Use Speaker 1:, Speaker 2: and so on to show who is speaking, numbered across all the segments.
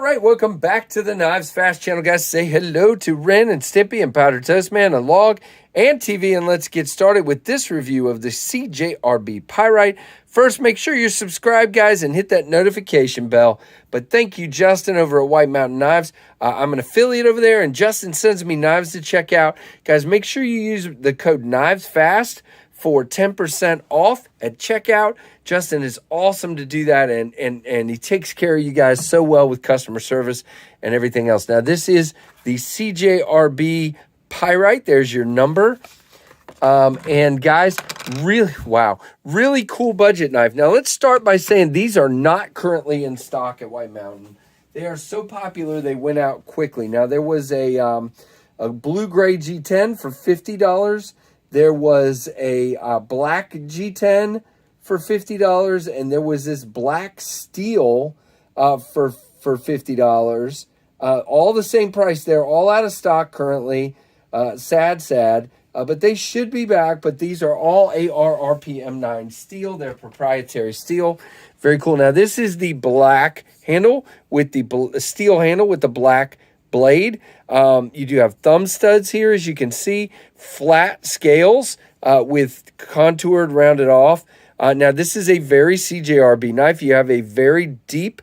Speaker 1: right, welcome back to the KnivesFAST channel, guys. Say hello to Ren and Stimpy and Powder Toast Man and Log and TV, and let's get started with this review of the CJRB Pyrite. First, make sure you're subscribed, guys, and hit that notification bell. But thank you, Justin, over at White Mountain Knives. I'm an affiliate over there, and Justin sends me knives to check out. Guys, make sure you use the code KnivesFAST for 10% off at checkout. Justin is awesome to do that, and he takes care of you guys so well with customer service and everything else. Now, this is the CJRB Pyrite. There's your number. And guys, really cool budget knife. Now, let's start by saying these are not currently in stock at White Mountain. They are so popular, they went out quickly. Now, there was a blue-gray G10 for $50. There was a black G10 for $50, and there was this black steel for $50. All the same price. They're all out of stock currently. Sad. But they should be back. But these are all ARRP M9 steel. They're proprietary steel. Very cool. Now, this is the black handle with the steel handle with the black blade. You do have thumb studs here, as you can see. Flat scales with contoured, rounded off. Now, this is a very CJRB knife. You have a very deep,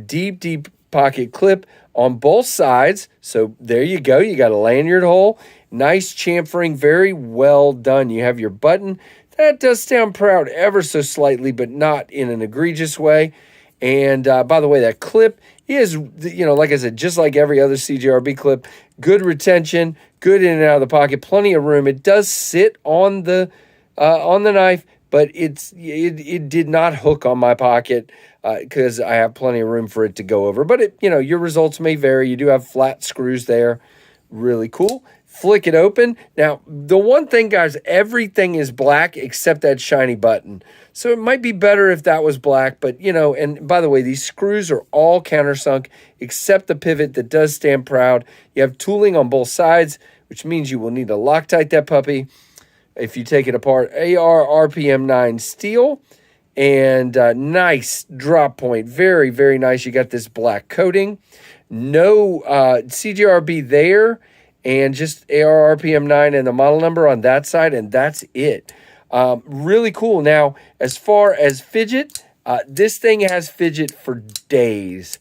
Speaker 1: deep pocket clip on both sides. So there you go. You got a lanyard hole. Nice chamfering. Very well done. You have your button. That does stand proud ever so slightly, but not in an egregious way. And by the way, that clip is, like I said, just like every other CJRB clip, good retention, good in and out of the pocket, plenty of room. It does sit on the knife, but it did not hook on my pocket because I have plenty of room for it to go over. But your results may vary. You do have flat screws there. Really cool. Flick it open. Now, the one thing, guys, everything is black except that shiny button. So it might be better if that was black, but, and by the way, these screws are all countersunk except the pivot that does stand proud. You have tooling on both sides, which means you will need to Loctite that puppy if you take it apart. ARRP M9 steel and nice drop point. Very, very nice. You got this black coating. No CJRB there. And just ARRP M9 and the model number on that side, and that's it. Really cool. Now, as far as fidget, this thing has fidget for days.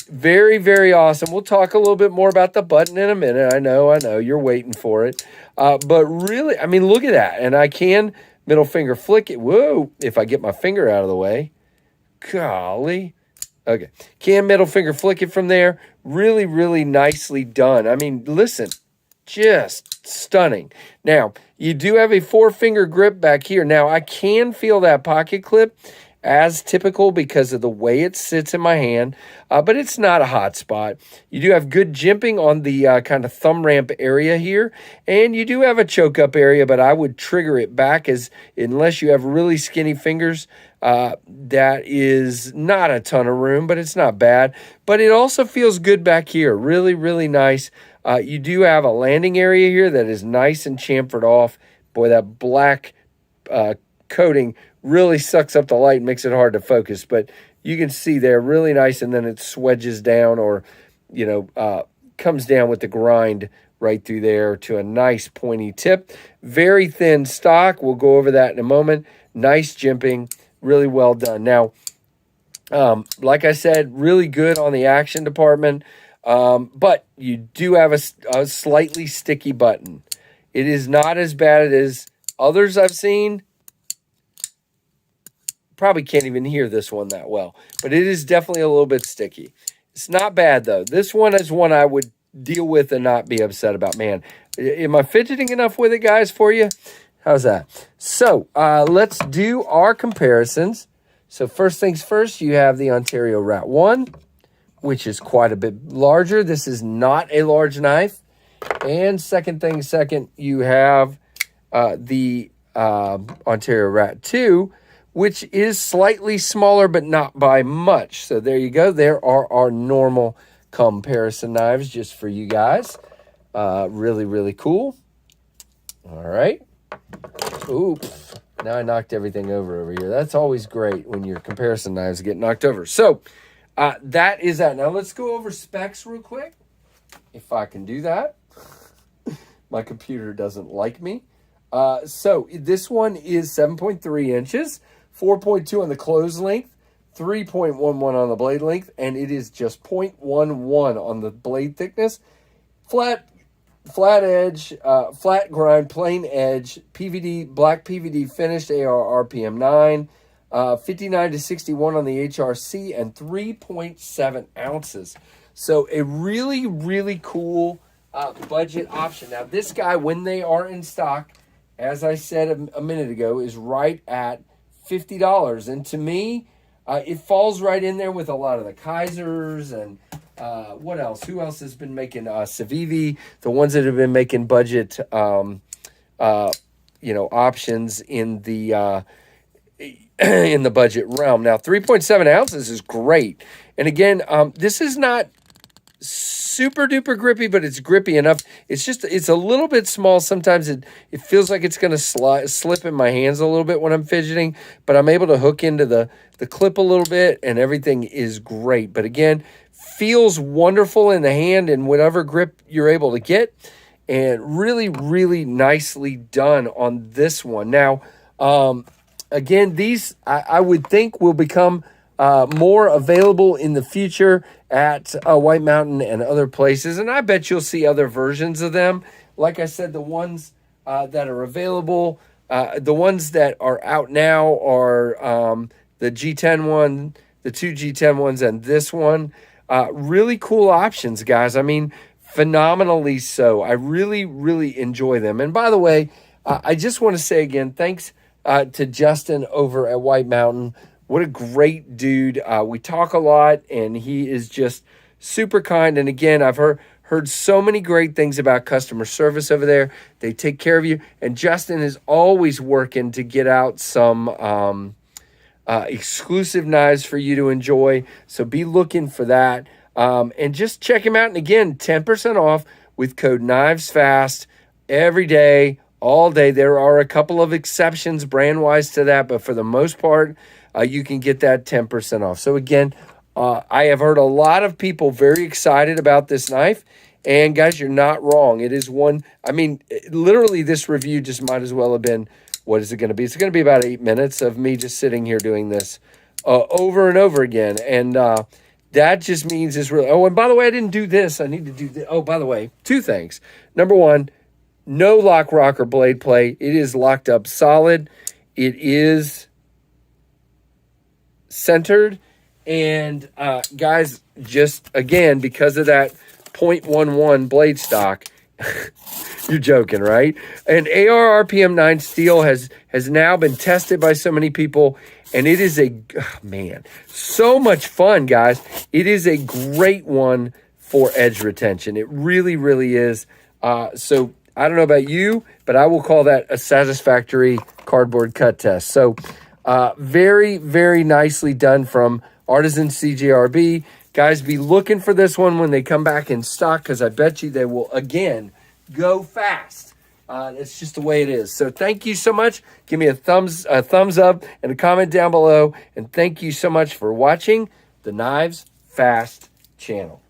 Speaker 1: Very, very awesome. We'll talk a little bit more about the button in a minute. I know, you're waiting for it. But really, I mean, look at that. And I can middle finger flick it. Whoa, if I get my finger out of the way. Golly. Okay. Can middle finger flick it from there. Really, really nicely done. I mean, listen. Just stunning. Now, you do have a 4-finger grip back here. Now, I can feel that pocket clip as typical because of the way it sits in my hand, but it's not a hot spot. You do have good jimping on the kind of thumb ramp area here, and you do have a choke up area, but I would trigger it back unless you have really skinny fingers. That is not a ton of room, but it's not bad. But it also feels good back here. Really, really nice. You do have a landing area here that is nice and chamfered off. Boy, that black coating really sucks up the light and makes it hard to focus. But you can see there, really nice, and then it swedges down or, comes down with the grind right through there to a nice pointy tip. Very thin stock. We'll go over that in a moment. Nice jimping. Really well done. Now, like I said, really good on the action department. But you do have a slightly sticky button. It is not as bad as others I've seen. Probably can't even hear this one that well, but it is definitely a little bit sticky. It's not bad, though. This one is one I would deal with and not be upset about. Man, am I fidgeting enough with it, guys, for you? How's that? So let's do our comparisons. So first things first, you have the Ontario Rat 1, which is quite a bit larger. This is not a large knife. And second, you have the Ontario Rat 2, which is slightly smaller, but not by much. So there you go. There are our normal comparison knives just for you guys. Really, really cool. All right. Oops. Now I knocked everything over here. That's always great when your comparison knives get knocked over. So that is that. Now let's go over specs real quick, if I can do that. My computer doesn't like me. So this one is 7.3 inches, 4.2 on the close length, 3.11 on the blade length, and it is just 0.11 on the blade thickness. Flat edge, flat grind, plain edge, PVD, black PVD finished, AR RPM 9, 59 to 61 on the HRC, and 3.7 ounces. So a really, really cool budget option. Now, this guy, when they are in stock, as I said a minute ago, is right at $50. And to me, it falls right in there with a lot of the Kaisers and what else? Who else has been making Civivi? The ones that have been making budget, options in the in the budget realm. Now, 3.7 ounces is great. And again, this is not super duper grippy, but it's grippy enough. It's a little bit small. Sometimes it feels like it's going to slip in my hands a little bit when I'm fidgeting, but I'm able to hook into the clip a little bit and everything is great. But again, feels wonderful in the hand and whatever grip you're able to get, and really, really nicely done on this one. Now, again, these I would think will become more available in the future at White Mountain and other places, and I bet you'll see other versions of them. Like I said, the ones that are available, the ones that are out now are the G10 one, the two G10 ones, and this one. Really cool options, guys. I mean, phenomenally so. I really, really enjoy them. And by the way, I just want to say again, thanks to Justin over at White Mountain. What a great dude. We talk a lot, and he is just super kind. And again, I've heard so many great things about customer service over there. They take care of you. And Justin is always working to get out some exclusive knives for you to enjoy. So be looking for that. And just check him out. And again, 10% off with code KnivesFAST every day, all day. There are a couple of exceptions brand-wise to that, but for the most part, you can get that 10% off. So again, I have heard a lot of people very excited about this knife. And guys, you're not wrong. It is one, I mean, literally this review just might as well have been, what is it going to be? It's going to be about 8 minutes of me just sitting here doing this over and over again. And that just means it's really, oh, and by the way, I didn't do this. I need to do this. Oh, by the way, two things. Number one, no lock, rock, or blade play. It is locked up solid. It is centered. And guys, just again, because of that 0.11 blade stock, you're joking, right? And AR RPM 9 steel has now been tested by so many people, and it is so much fun, guys. It is a great one for edge retention. It really, really is. So I don't know about you, but I will call that a satisfactory cardboard cut test. So very, very nicely done from Artisan CJRB. Guys, be looking for this one when they come back in stock, because I bet you they will, again, go fast. It's just the way it is. So thank you so much. Give me a thumbs up and a comment down below. And thank you so much for watching the Knives Fast channel.